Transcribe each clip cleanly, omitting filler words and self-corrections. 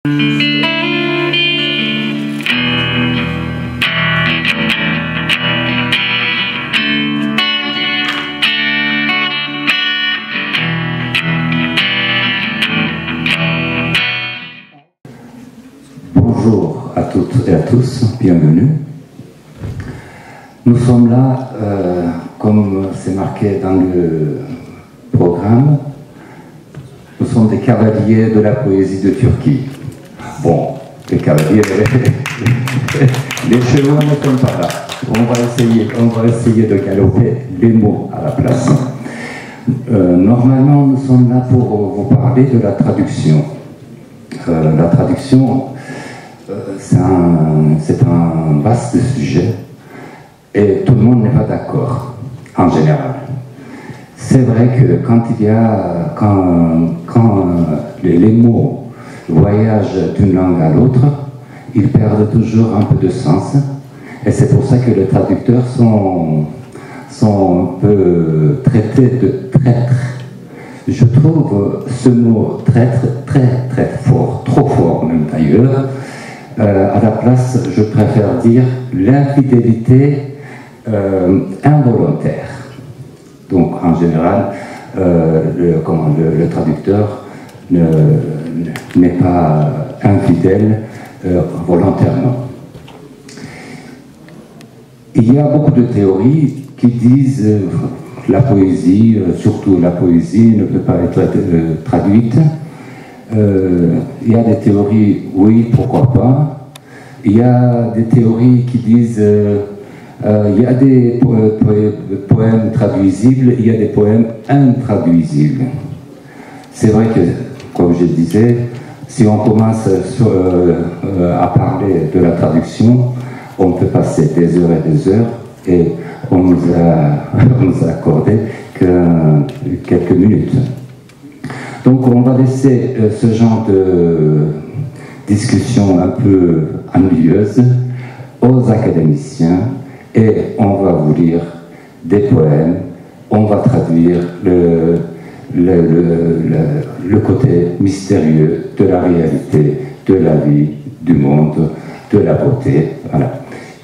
Bonjour à toutes et à tous, bienvenue. Nous sommes là, comme c'est marqué dans le programme, nous sommes des cavaliers de la poésie de Turquie. Bon, les cavaliers, les chevaux ne sont pas là. On va essayer de galoper les mots à la place. Normalement, nous sommes là pour vous parler de la traduction. La traduction, c'est un vaste sujet et tout le monde n'est pas d'accord, en général. C'est vrai que quand les mots voyagent d'une langue à l'autre, ils perdent toujours un peu de sens. Et c'est pour ça que les traducteurs sont un peu traités de traîtres. Je trouve ce mot traître très fort, trop fort même d'ailleurs. À la place, je préfère dire l'infidélité involontaire. Donc, en général, le traducteur n'est pas infidèle volontairement. Il y a beaucoup de théories qui disent la poésie, surtout la poésie, ne peut pas être traduite. Il y a des théories, oui, pourquoi pas. Il y a des théories qui disent il y a des poèmes traduisibles, il y a des poèmes intraduisibles. C'est vrai que, comme je disais, si on commence à parler de la traduction, on peut passer des heures et des heures, et on nous a accordé que quelques minutes. Donc on va laisser ce genre de discussion un peu ennuyeuse aux académiciens et on va vous lire des poèmes, on va traduire le côté mystérieux de la réalité, de la vie, du monde, de la beauté. Voilà.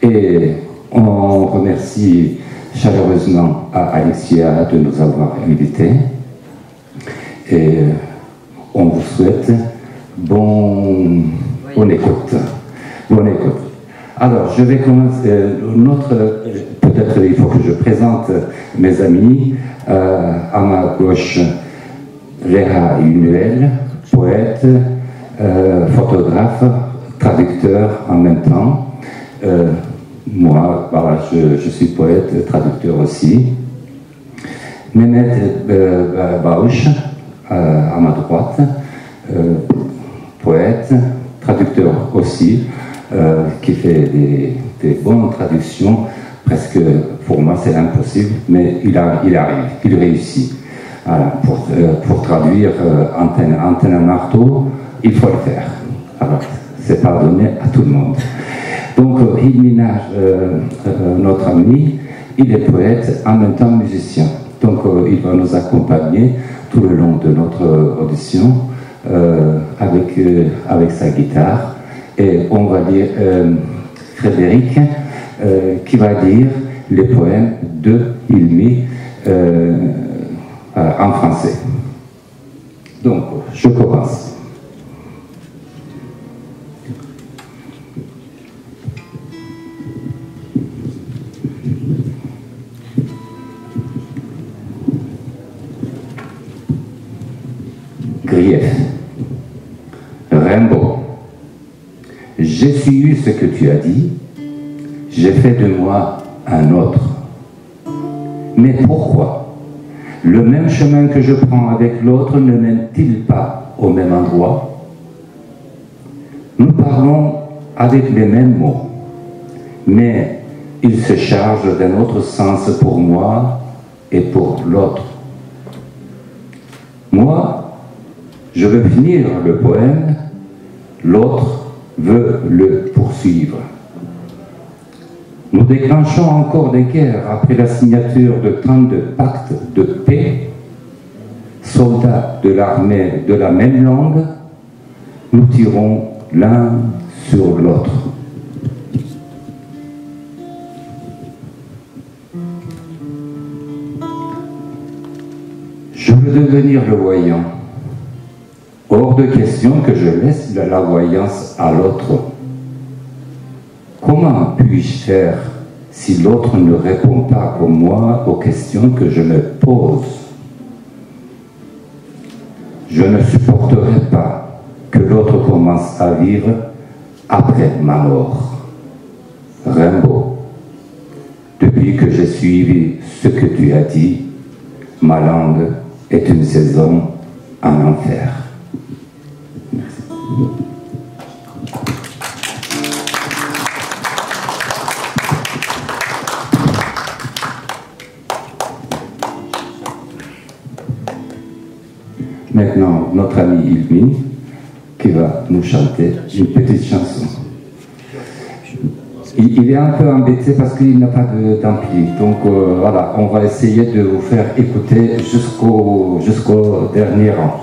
Et on remercie chaleureusement à Alexia de nous avoir invités. Et on vous souhaite bonne écoute. Bonne écoute. Alors, je vais commencer. Peut-être il faut que je présente mes amis. À ma gauche, Reha Yunuel, poète, photographe, traducteur en même temps. Moi, voilà, je suis poète, traducteur aussi. Mehmet Baouch, à ma droite, poète, traducteur aussi, qui fait des bonnes traductions. Presque, pour moi, c'est impossible, mais il arrive, il réussit. Voilà, pour traduire antenne à marteau, il faut le faire. Alors, c'est pas donné à tout le monde. Donc, Hilmina, notre ami, il est poète, en même temps musicien. Donc, il va nous accompagner tout le long de notre audition avec sa guitare. Et on va lire Frédéric qui va lire les poèmes de Hilmi en français. Donc, je commence. Grief. Rimbaud. J'ai su ce que tu as dit, j'ai fait de moi un autre. Mais pourquoi? Le même chemin que je prends avec l'autre ne mène-t-il pas au même endroit? Nous parlons avec les mêmes mots, mais ils se chargent d'un autre sens pour moi et pour l'autre. Moi, je veux finir le poème, l'autre veut le poursuivre. Nous déclenchons encore des guerres après la signature de tant de pactes de paix, soldats de l'armée de la même langue, nous tirons l'un sur l'autre. Je veux devenir le voyant. Hors de question que je laisse la voyance à l'autre. Comment puis-je faire si l'autre ne répond pas comme moi aux questions que je me pose? Je ne supporterai pas que l'autre commence à vivre après ma mort. Rimbaud, depuis que j'ai suivi ce que tu as dit, ma langue est une saison en enfer. Merci. Maintenant, notre ami Ilmi qui va nous chanter une petite chanson. Il est un peu embêté parce qu'il n'a pas d'ampli. Donc voilà, on va essayer de vous faire écouter jusqu'au dernier rang.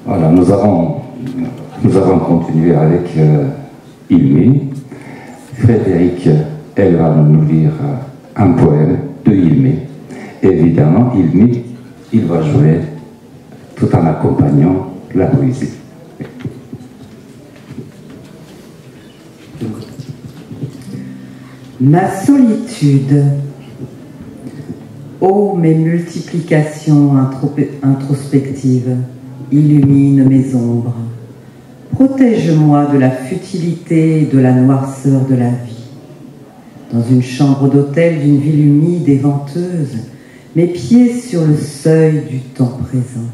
Voilà, nous avons continué avec Ilmi. Frédéric, elle va nous lire un poème de Ilmi. Évidemment, Ilmi, il va jouer tout en accompagnant la poésie. Ma solitude, ô mes multiplications introspectives, illumine mes ombres. Protège-moi de la futilité et de la noirceur de la vie. Dans une chambre d'hôtel d'une ville humide et venteuse, mes pieds sur le seuil du temps présent.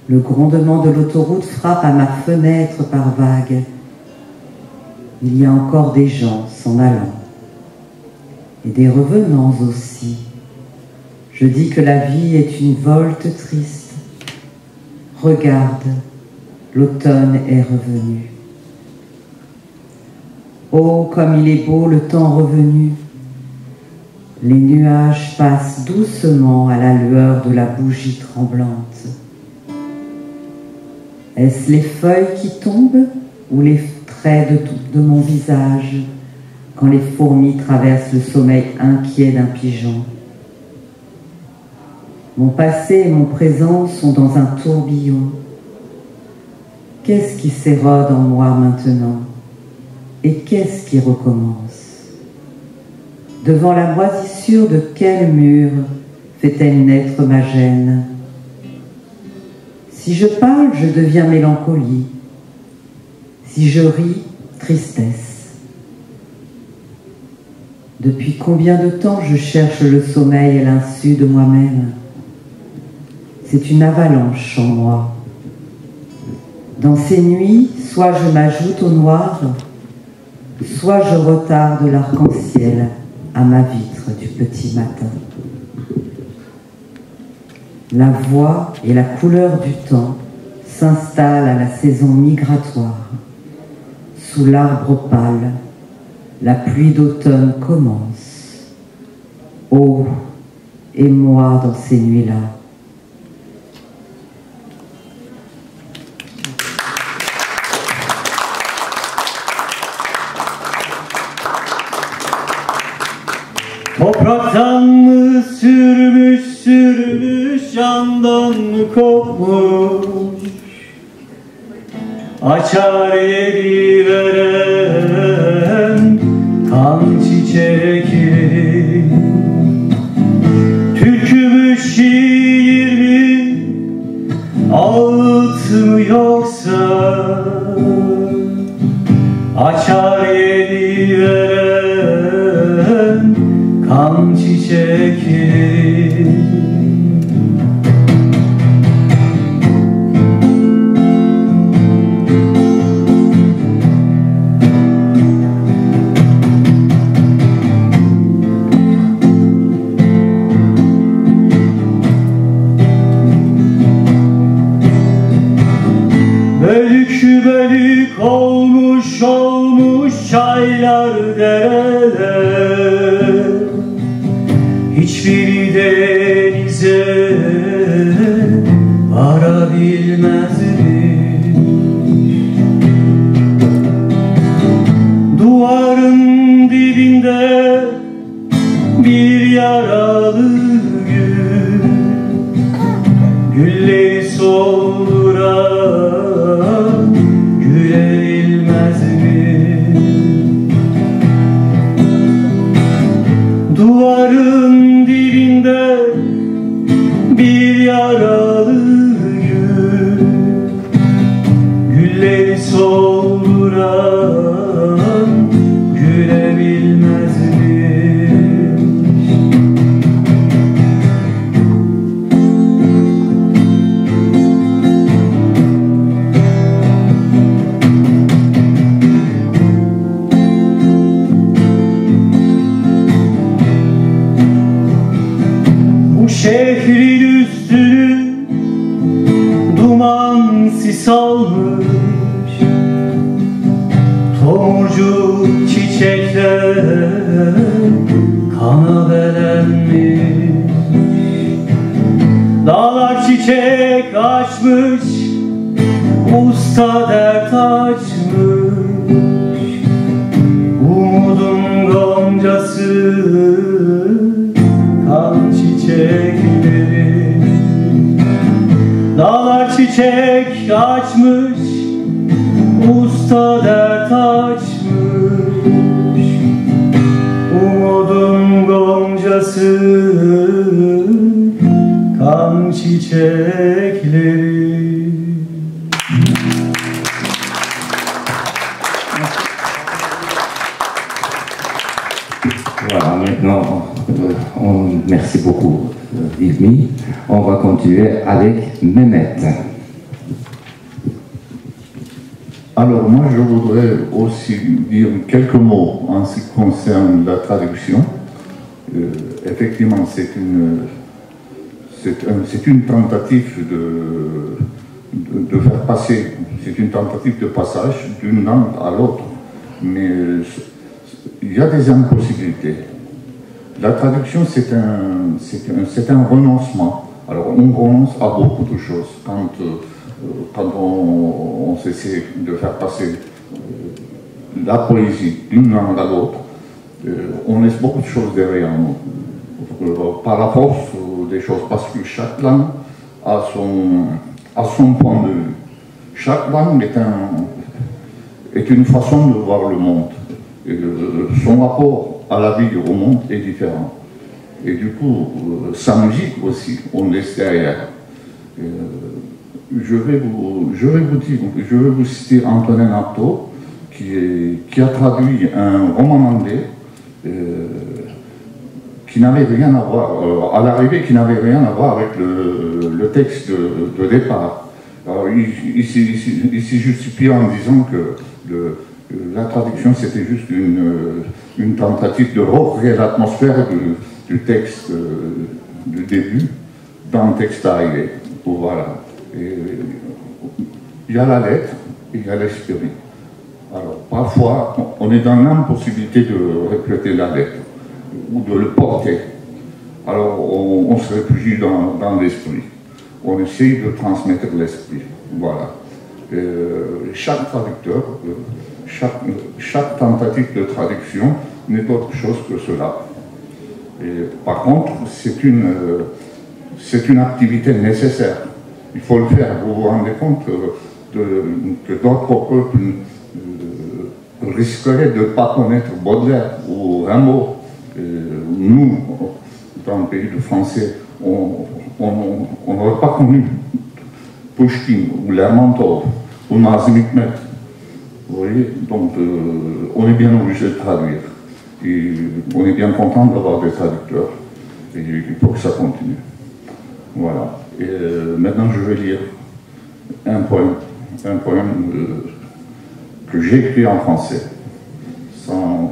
Le grondement de l'autoroute frappe à ma fenêtre par vagues. Il y a encore des gens s'en allant, et des revenants aussi. Je dis que la vie est une volte triste. Regarde, l'automne est revenu. Oh, comme il est beau le temps revenu. Les nuages passent doucement à la lueur de la bougie tremblante. Est-ce les feuilles qui tombent ou les traits de mon visage quand les fourmis traversent le sommeil inquiet d'un pigeon? Mon passé et mon présent sont dans un tourbillon. Qu'est-ce qui s'érode en moi maintenant? Et qu'est-ce qui recommence? Devant la moisissure de quel mur fait-elle naître ma gêne? Si je parle, je deviens mélancolie. Si je ris, tristesse. Depuis combien de temps je cherche le sommeil à l'insu de moi-même? C'est une avalanche en moi. Dans ces nuits, soit je m'ajoute au noir, soit je retarde l'arc-en-ciel à ma vitre du petit matin. La voix et la couleur du temps s'installent à la saison migratoire. Sous l'arbre pâle, la pluie d'automne commence. Oh, et moi dans ces nuits-là. Topraktan mı sürmüş yandan mı kopmuş? Açar yeri veren kan çiçekleri. Türkü mü şiir mi ağıt mı yoksa? Açar yeri veren kan çiçekleri. Bölük bölük olmuş çaylar dereler. Hiçbiri denize varabilmez mi? Duvarın dibinde bir yaralı gül, gülleri solduran gülebilmez mi? Duvarın dibinde bir yaralı gül, gülleri solduran gülebilmez mi? Şehrin üstünü duman sis almış, tomurcuk çiçekler kana belenmiş. Dağlar çiçek açmış, usta dert açmış. Umudun goncası kan çiçekleri. Dağlar çiçek açmış, usta dert açmış. Umudun goncası kan çiçekleri. Voilà, maintenant, merci beaucoup, Ilmi. On va continuer avec Mehmet. Alors moi, je voudrais aussi dire quelques mots en ce qui concerne la traduction. Effectivement, c'est une tentative de faire passer, c'est une tentative de passage d'une langue à l'autre. Mais il y a des impossibilités. La traduction, c'est un renoncement. Alors, on renonce à beaucoup de choses. Quand on essaie de faire passer la poésie d'une langue à l'autre, on laisse beaucoup de choses derrière nous. Par la force des choses, parce que chaque langue a son point de vue. Chaque langue est une façon de voir le monde. Et son rapport à la vie au monde est différent. Et du coup, sa musique aussi, on laisse derrière. Je vais vous citer Antonin Artaud, qui a traduit un roman anglais qui n'avait rien à voir, à l'arrivée, qui n'avait rien à voir avec le texte de départ. Alors, il s'est justifié en disant que la traduction, c'était juste une tentative de recréer l'atmosphère du texte du début dans le texte arrivé. Voilà. Et il y a la lettre et il y a l'esprit. Alors, parfois, on est dans l'impossibilité de répéter la lettre ou de le porter. Alors, on se réfugie dans l'esprit. On essaye de transmettre l'esprit. Voilà. Chaque traducteur, chaque tentative de traduction n'est autre chose que cela. Et, par contre, c'est une activité nécessaire. Il faut le faire. Vous vous rendez compte que d'autres peuples risqueraient de ne pas connaître Baudelaire ou Rimbaud. Nous, dans le pays de français, on n'aurait pas connu Pushkin ou Lermontov ou Nazim Hikmet. Vous voyez, donc on est bien obligé de traduire. Et on est bien content d'avoir des traducteurs. Et il faut que ça continue. Voilà. Et maintenant, je vais lire un poème que j'ai écrit en français, sans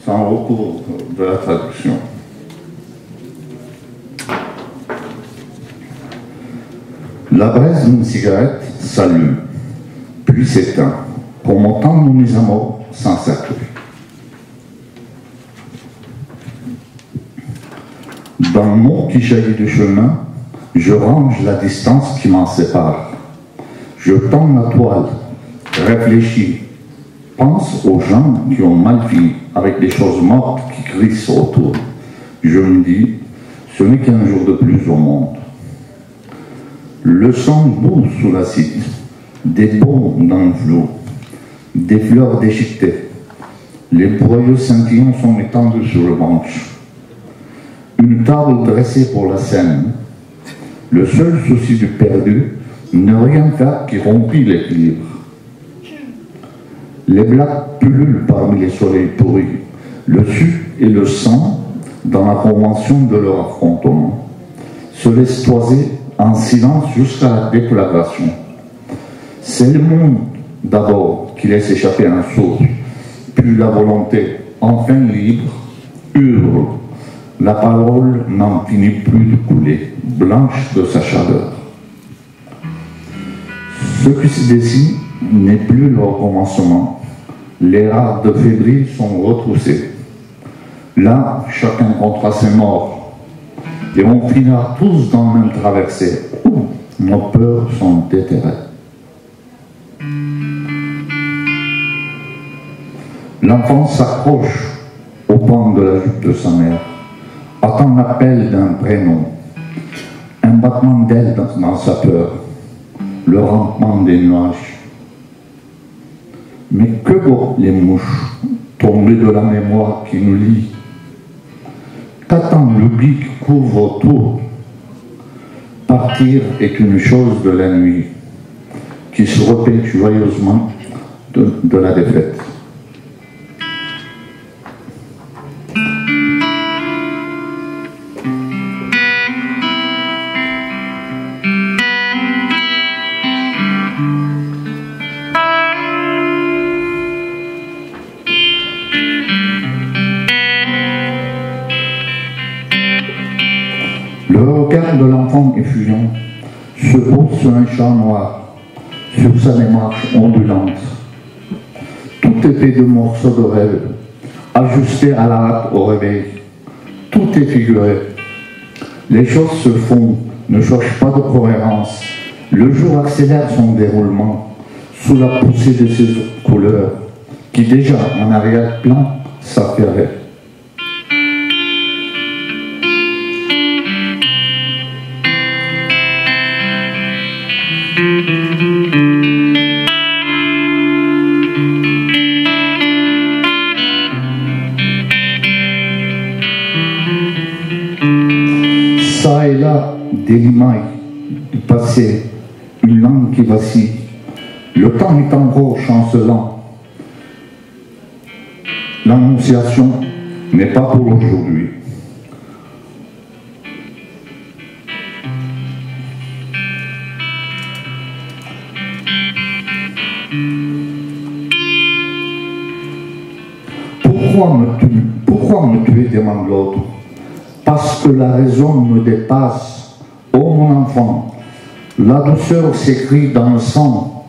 recours de la traduction. La braise d'une cigarette s'allume, puis s'éteint, pour m'entendre mes amours s'encercler. Dans le mot qui jaillit du chemin, je range la distance qui m'en sépare. Je tends la toile, réfléchis, pense aux gens qui ont mal fini, avec des choses mortes qui crissent autour. Je me dis, ce n'est qu'un jour de plus au monde. Le sang bout sous l'acide, des baumes dans le flot, des fleurs déchiquetées. Les boyaux scintillants sont étendus sur le manche. Une table dressée pour la scène. Le seul souci du perdu, ne rien faire qui rompit l'équilibre. Les blagues pullulent parmi les soleils pourris, le sucre et le sang, dans la convention de leur affrontement, se laissent toiser en silence jusqu'à la déflagration. C'est le monde d'abord qui laisse échapper un souffle, puis la volonté, enfin libre, hurle. La parole n'en finit plus de couler, blanche de sa chaleur. Ce qui se dessine n'est plus le recommencement. Les rades fébriles sont retroussées. Là, chacun comptera ses morts. Et on finira tous dans la même traversée où nos peurs sont déterrées. L'enfant s'accroche au pan de la jupe de sa mère, attend l'appel d'un prénom, un battement d'aile dans sa peur, le rampement des nuages. Mais que vaut les mouches tombées de la mémoire qui nous lie? Qu'attend l'oubli qui couvre autour? Partir est une chose de la nuit qui se répète joyeusement de la défaite. Le regard de l'enfant effuyant se pose sur un chat noir, sur sa démarche ondulante. Tout est fait de morceaux de rêve, ajustés à la hâte au réveil. Tout est figuré. Les choses se font, ne cherchent pas de cohérence. Le jour accélère son déroulement sous la poussée de ses couleurs, qui déjà en arrière-plan s'affairait. Ça et là, des limailles du passé, une langue qui vacille. Le temps est encore chancelant. L'annonciation n'est pas pour aujourd'hui. Pourquoi me tuer, demande l'autre. Parce que la raison me dépasse. Oh mon enfant, la douceur s'écrit dans le sang.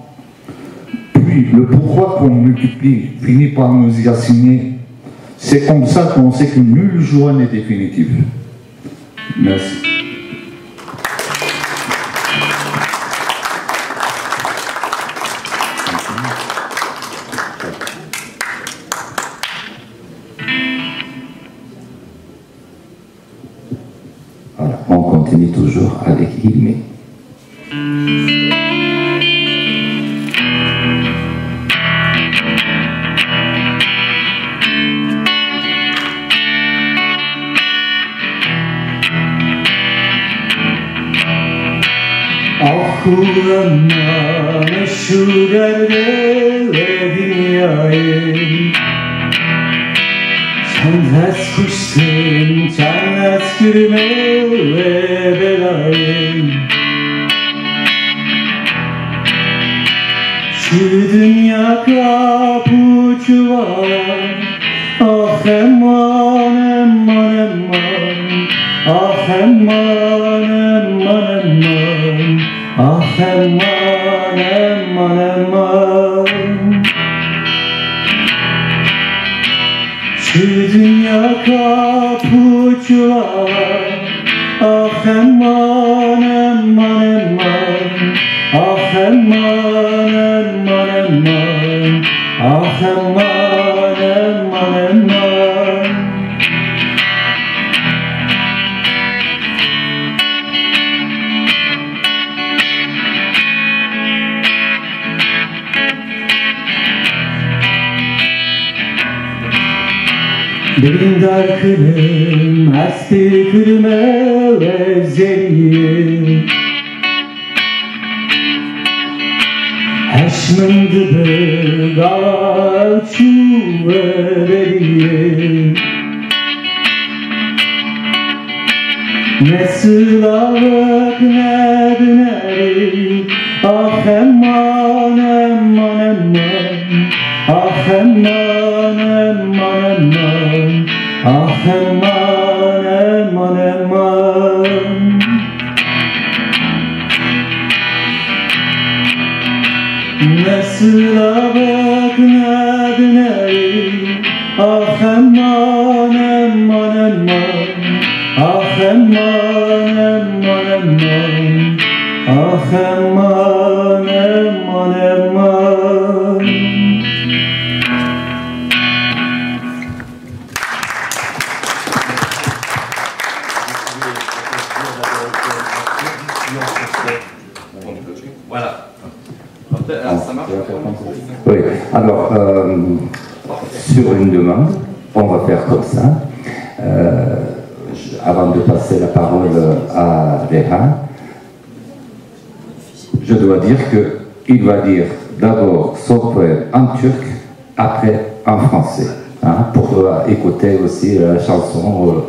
Puis le pourquoi qu'on multiplie finit par nous y assigner. C'est comme ça qu'on sait que nulle joie n'est définitive. Merci. Voilà, on continue toujours avec Ilmé. Kur'an'la meşhur elde dünyayı Çandas kuşsun, çandas gülme ve belayı Şu dünya kapucu var Ah eman eman eman Ah eman eman eman Ah eman eman eman Şu dünya kapucu var Ah eman eman eman Ah eman eman eman Ah eman eman eman Benim darkınım, hasti kırme vezeli Heşmındı bir galaçu veri Nasıl ağık ne döneri Ah eman eman eman Ah eman eman eman Ah eman eman eman Nasıl ağık ne döneri Ah eman eman eman Ah eman eman eman Ah eman eman eman Voilà. Ça marche. Oui, alors, sur une demande, on va faire comme ça. Avant de passer la parole à Reha, je dois dire qu'il va dire d'abord son poème en turc, après en français, hein, pour écouter aussi la chanson,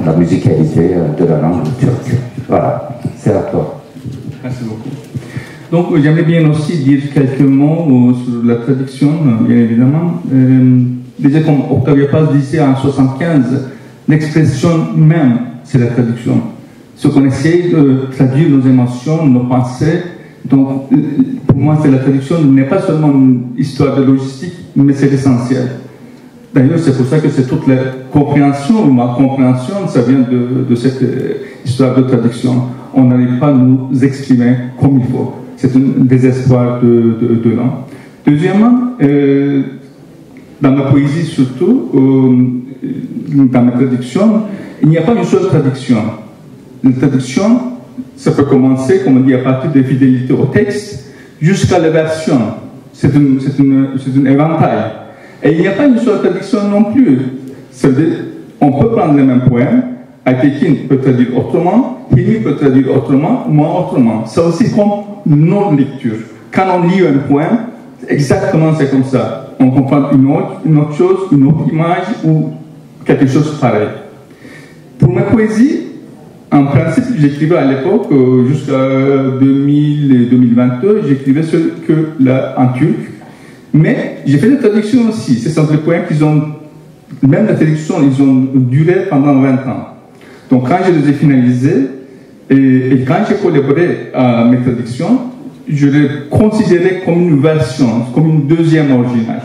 la musicalité de la langue turque. Voilà, c'est à toi. Merci beaucoup. Donc j'aimerais bien aussi dire quelques mots sur la traduction, bien évidemment. Déjà comme Octavio Paz disait en 1975, l'expression même, c'est la traduction. Ce qu'on essaie de traduire nos émotions, nos pensées. Donc pour moi, c'est la traduction n'est pas seulement une histoire de logistique, mais c'est essentiel. D'ailleurs, c'est pour ça que c'est toute la compréhension, ou ma compréhension, ça vient de cette histoire de traduction. On n'arrive pas à nous exprimer comme il faut. C'est un désespoir de langue. Deuxièmement, dans ma poésie surtout, dans ma traduction, il n'y a pas une seule traduction. La traduction, Ça peut commencer, comme on dit, à partir de fidélité au texte, jusqu'à la version. C'est un éventail. Et il n'y a pas une seule traduction non plus. C'est-à-dire, on peut prendre le même poème, Aytekin peut traduire autrement, Hilmi peut traduire autrement, moi autrement. C'est aussi comme notre lecture. Quand on lit un poème, exactement c'est comme ça. On comprend une autre chose, une autre image ou quelque chose de pareil. Pour ma poésie, en principe, j'écrivais à l'époque, jusqu'à 2022, j'écrivais en turc. Mais j'ai fait des traductions aussi. Ce sont des poèmes qui ont, même la traduction, ils ont duré pendant 20 ans. Donc quand je les ai finalisés, et quand j'ai collaboré à mes traductions, je les considérais comme une version, comme une deuxième originale.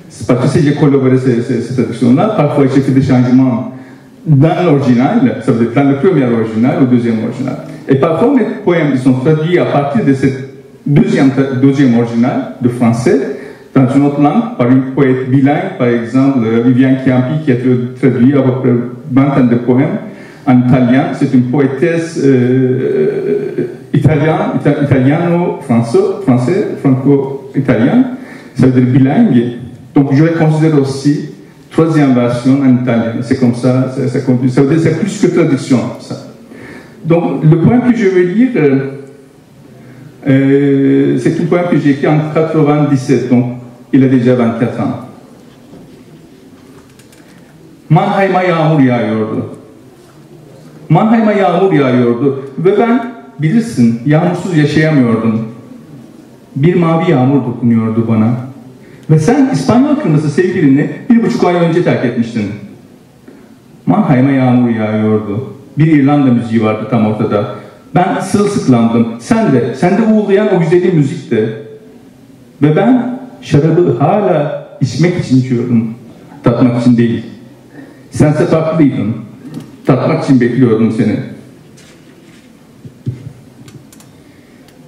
C'est parce que si j'ai collaboré ces traductions-là, parfois j'ai fait des changements dans l'original, ça veut dire dans le premier original ou deuxième original. Et parfois mes poèmes sont traduits à partir de cette deuxième original de français dans une autre langue, par une poète bilingue, par exemple Viviane Chiampi, qui a traduit à peu près 20 de poèmes en italien. C'est une poétesse italiano-français, franco-italien, ça veut dire bilingue. Donc je vais considérer aussi troisième version en italien. C'est comme ça, ça veut dire c'est plus que traduction. Ça. Donc le poème que je vais lire, c'est un poème que j'ai écrit en 1997, donc il a déjà 24 ans. Mannheim'a yağmur yağıyordu. Mannheim'a yağmur yağıyordu ve ben bilirsin yağmursuz yaşayamıyordum. Bir mavi yağmur dokunuyordu bana. Ve sen İspanyol kırmızı sevgilini 1,5 ay önce terk etmiştin. Mannheim'a yağmur yağıyordu. Bir İrlanda müziği vardı tam ortada. Ben sırılsıklandım. Sen de uğulayan o güzel müzikti. Ve ben şarabı hala içmek için içiyordum. Tatmak için değil. Sense farklıydın. Tatmak için bekliyordum seni.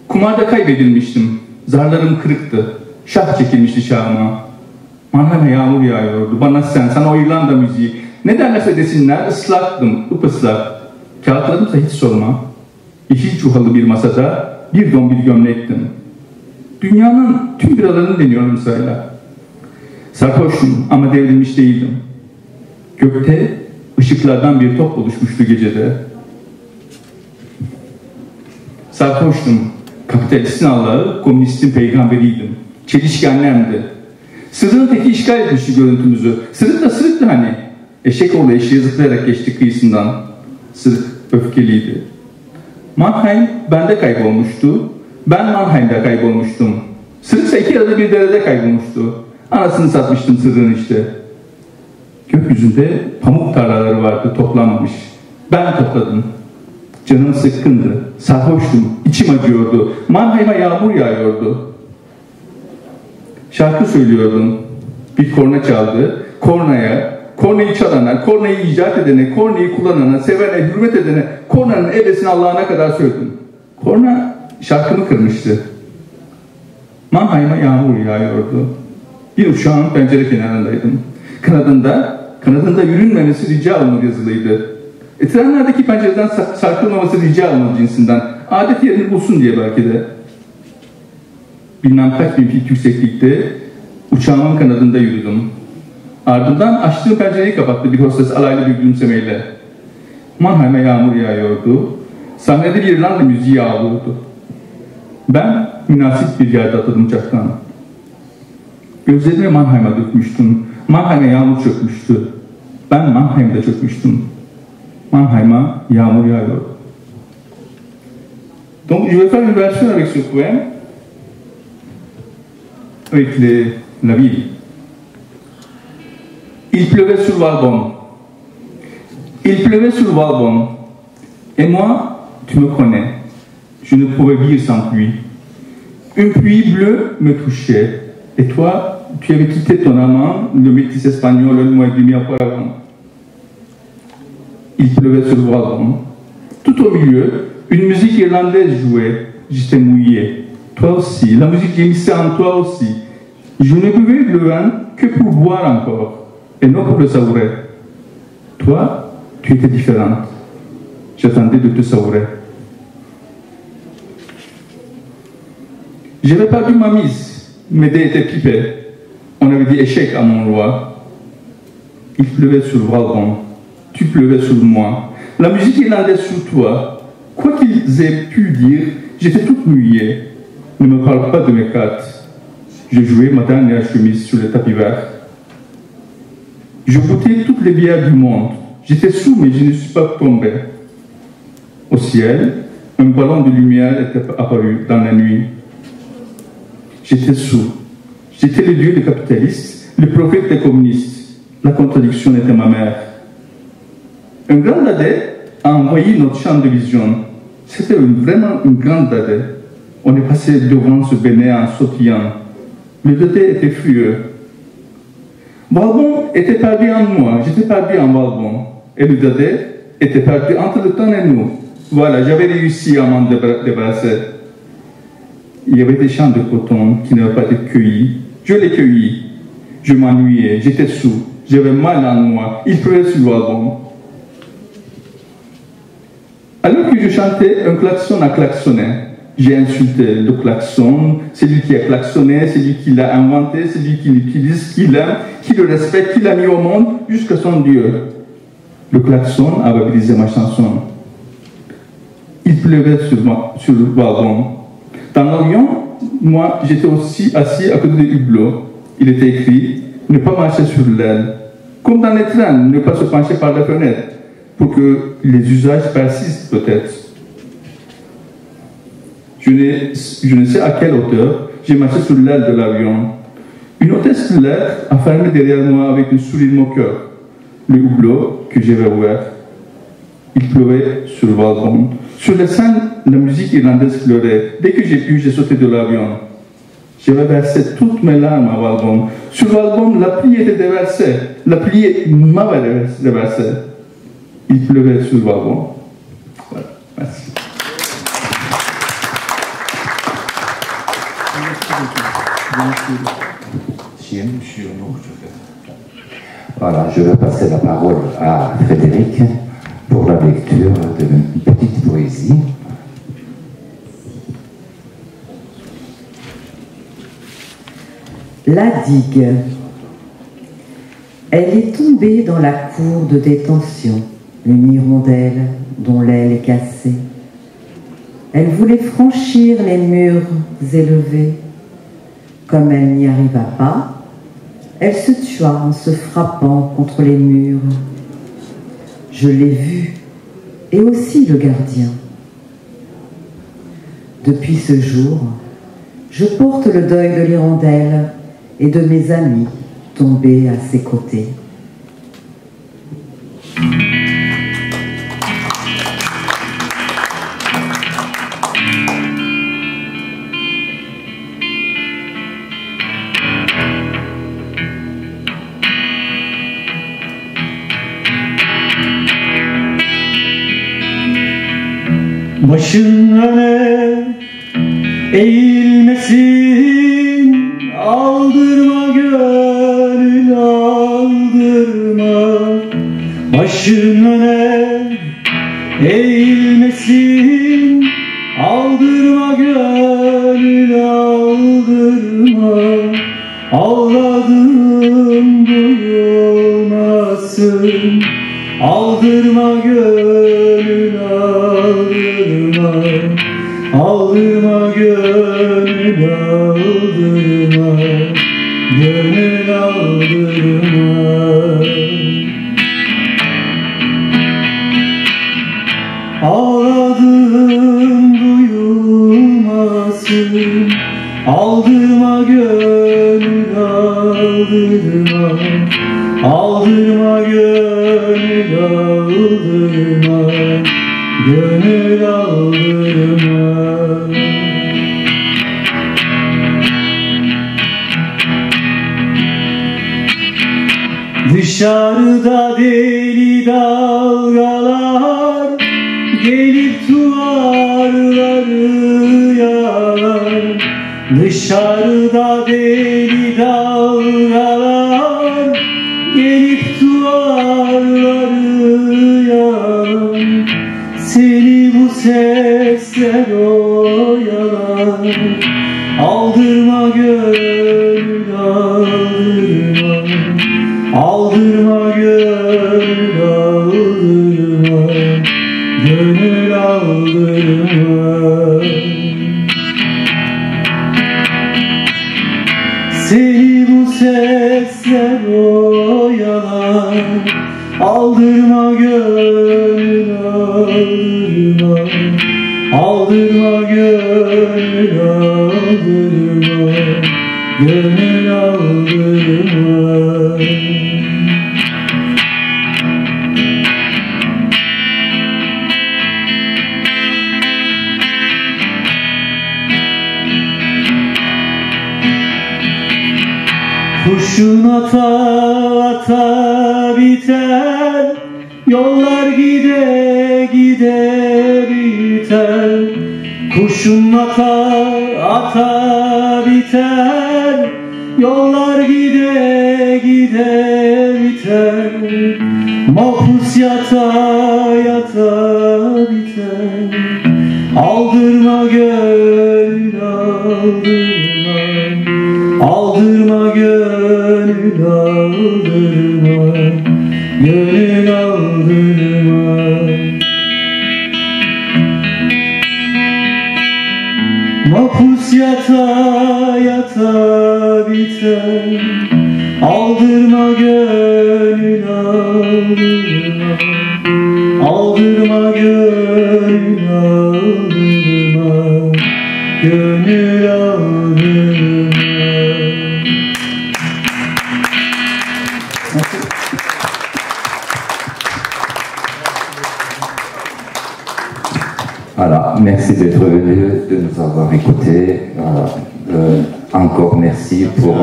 Kumarda kaybedilmiştim. Zarlarım kırıktı. Şah çekilmişti şahıma. Mannheim'a yağmur yağıyordu. Bana sana o İrlanda müziği. Ne derlerse desinler ıslaktım, ıpıslak. Kağıtlarımsa hiç sorma. Yeşil çuhalı bir masada bir don bir gömlektim. Dünyanın tüm biralarını deniyorum sırayla. Sarhoştum ama devrilmiş değildim. Gökte ışıklardan bir top oluşmuştu gecede. Sarhoştum. Kapitalistin Allah'ı, komünistin peygamberiydim. Çelişki annemdi. Sırrın teki işgal etmişti görüntümüzü. Sırık da sırıktı hani. Eşek oğlu eşeğe zıplayarak geçti kıyısından. Sırık öfkeliydi. Mannheim bende kaybolmuştu. Ben Mannheim'de kaybolmuştum. Sırıksa 2 arada bir derede kaybolmuştu. Anasını satmıştım sırrın işte. Gökyüzünde pamuk tarlaları vardı toplanmamış. Ben topladım. Canım sıkkındı. Sarhoştum. İçim acıyordu. Mannheim'a yağmur yağıyordu. Şarkı söylüyordum. Bir korna çaldı. Kornayı çalana, kornayı icat edene, kornayı kullanana, sevene, hürmet edene, kornanın ebesini Allah'ına kadar söyledim. Korna şarkımı kırmıştı. Mannheim'a yağmur yağıyordu. Bir uçağın pencere kenarındaydım. Kanadında yürünmemesi rica olunur yazılıydı. Trenlerdeki pencereden sarkılmaması rica olunur cinsinden. Adet yerini bulsun diye belki de. Bilmem kaç bin fit yükseklikte uçağımın kanadında yürüdüm. Ardından açtığım pencereyi kapattı bir hostes alaylı bir gülümsemeyle. Mannheim'a yağmur yağıyordu. Sahnede bir İrlanda müziği ağlıyordu. Ben münasip bir yerde atladım uçaktan. Gözlerimi Mannheim'a dökmüştüm. Mannheim'a yağmur çökmüştü. Ben Mannheim'de çökmüştüm. Mannheim'a yağmur yağıyordu. Donc je vais faire une version avec ce poème, avec la ville. Il pleuvait sur Valbonne. Il pleuvait sur Valbonne. Et moi, tu me connais. Je ne pouvais vivre sans pluie. Une pluie bleue me touchait. Et toi, tu avais quitté ton amant, le métis espagnol, le mois et demi auparavant. Il pleuvait sur Valbonne. Tout au milieu, une musique irlandaise jouait. J'étais mouillé. Toi aussi. La musique gémissait en toi aussi. Je ne buvais le vin que pour boire encore. Et non pour le savourer. Toi, tu étais différente. J'attendais de te savourer. J'avais perdu ma mise, mes dés étaient pipés. On avait dit échec à mon roi. Il pleuvait sur Valbonne, tu pleuvais sur moi. La musique irlandaise sur toi. Quoi qu'ils aient pu dire, j'étais toute mouillée. Ne me parle pas de mes cartes. Je jouais ma dernière chemise sur le tapis vert. Je goûtais toutes les bières du monde. J'étais sous, mais je ne suis pas tombé. Au ciel, un ballon de lumière était apparu dans la nuit. J'étais sous. J'étais le dieu des capitalistes, le prophète des communistes. La contradiction était ma mère. Un grand dadais a envoyé notre champ de vision. C'était vraiment une grande dadais. On est passé devant ce béné en sautillant. Le dadais était furieux. Valbonne était perdu en moi, j'étais perdu en Valbonne. Et le dadais était perdu entre le temps et nous. Voilà, j'avais réussi à m'en débarrasser. Il y avait des champs de coton qui n'avaient pas été cueillis. Je les cueillis. Je m'ennuyais, j'étais sous, j'avais mal en moi. Il pleuvait sur Valbonne. Alors que je chantais, un klaxon a klaxonné. J'ai insulté le klaxon, celui qui a klaxonné, celui qui l'a inventé, celui qui l'utilise, qui l'aime, qui le respecte, qui l'a mis au monde jusqu'à son Dieu. Le klaxon avait brisé ma chanson. Il pleuvait sur le Valbonne. Dans l'avion, moi, j'étais aussi assis à côté de hublot. Il était écrit « Ne pas marcher sur l'aile ». Comme dans les trains, ne pas se pencher par la fenêtre, pour que les usages persistent peut-être. Je ne sais à quelle hauteur, j'ai marché sur l'aile de l'avion. Une hôtesse de l'air a fermé derrière moi avec un sourire moqueur le hublot que j'avais ouvert. Il pleuvait sur le Valbonne. Sur les scènes, la musique irlandaise pleurait. Dès que j'ai pu, j'ai sauté de l'avion. J'avais versé toutes mes larmes à Valbonne. Sur Valbonne, la pluie était déversée. La pluie m'avait déversé. Il pleuvait sur Valbonne. Voilà, merci. Voilà, je vais passer la parole à Frédéric pour la lecture d'une petite poésie. La digue. Elle est tombée dans la cour de détention, une hirondelle dont l'aile est cassée. Elle voulait franchir les murs élevés. Comme elle n'y arriva pas, elle se tua en se frappant contre les murs. Je l'ai vu, et aussi le gardien. Depuis ce jour, je porte le deuil de l'hirondelle et de mes amis tombés à ses côtés. Başın öne eğilmesin, aldırma gönül aldırma. Başın öne eğilmesin, aldırma gönül aldırma. Ağladım duyulmasın, aldırma gönül aldırma. Aldırma gönül aldırma, gönül aldırma. Ağladım duyulmasın, aldırma gönül aldırma. Aldırma gönül aldırma, gönül aldırma. Dışarıda deli dalgalar gelip duvarları yalar. Dışarıda deli dalgalar gelip duvarları yalar. Seni bu sesler oyalar. Aldırma gönül aldırma, aldırma gönül aldırma, gönül aldırma. Seni bu sesler oyalar, aldırma gönül aldırma, aldırma gönül aldırma, gönül aldırma. Kurşun ata ata biter, yollar gide gide biter. Kurşun ata ata biter, yollar gide gide biter. Mahpus yata yata biter. Aldırma gönül aldırma, aldırma gönül aldırma, gönül aldırma. Mahpus yata yata biter, aldırma gönül aldırma, aldırma gönül aldırma, gönül aldırma. Voilà, merci d'être venu, de nous avoir écoutés. Encore merci pour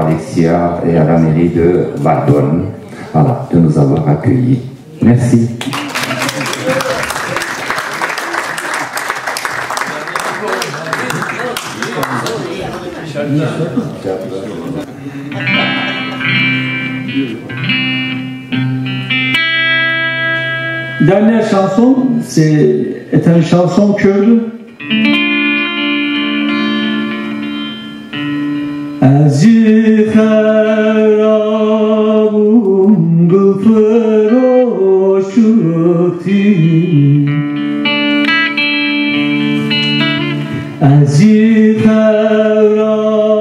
Alexia et à la mairie de Valbonne, voilà, de nous avoir accueillis. Merci. Dernière chanson, est une chanson kurde. Azifirabum gıfıroşukti,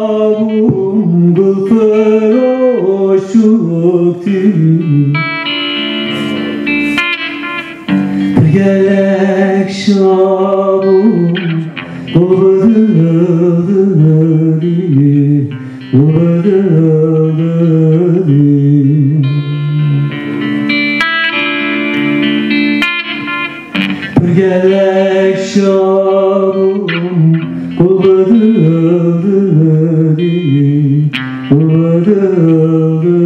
Azifirabum gıfıroşukti. Gelek şabum ubadıldı, ubadıldı. Gelek şabum ubadıldı, ubadıldı.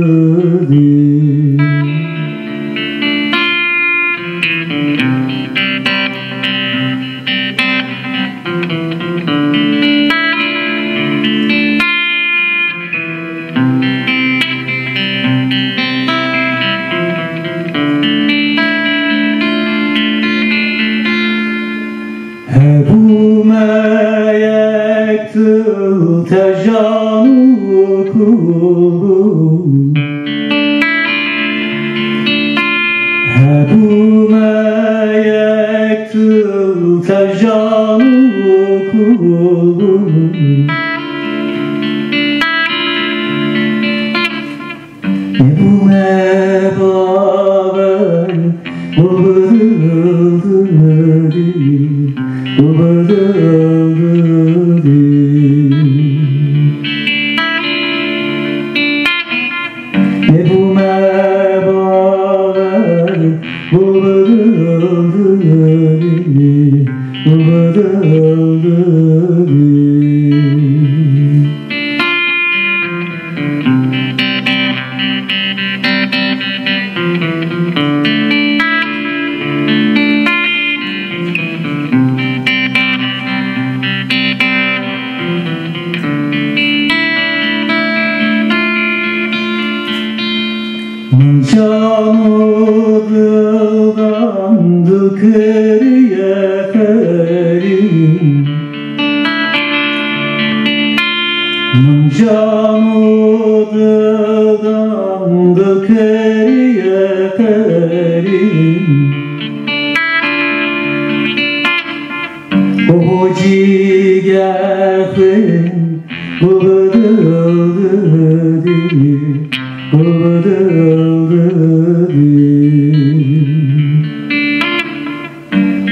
Canı kırıya ferim,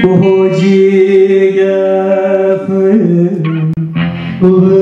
오지가 오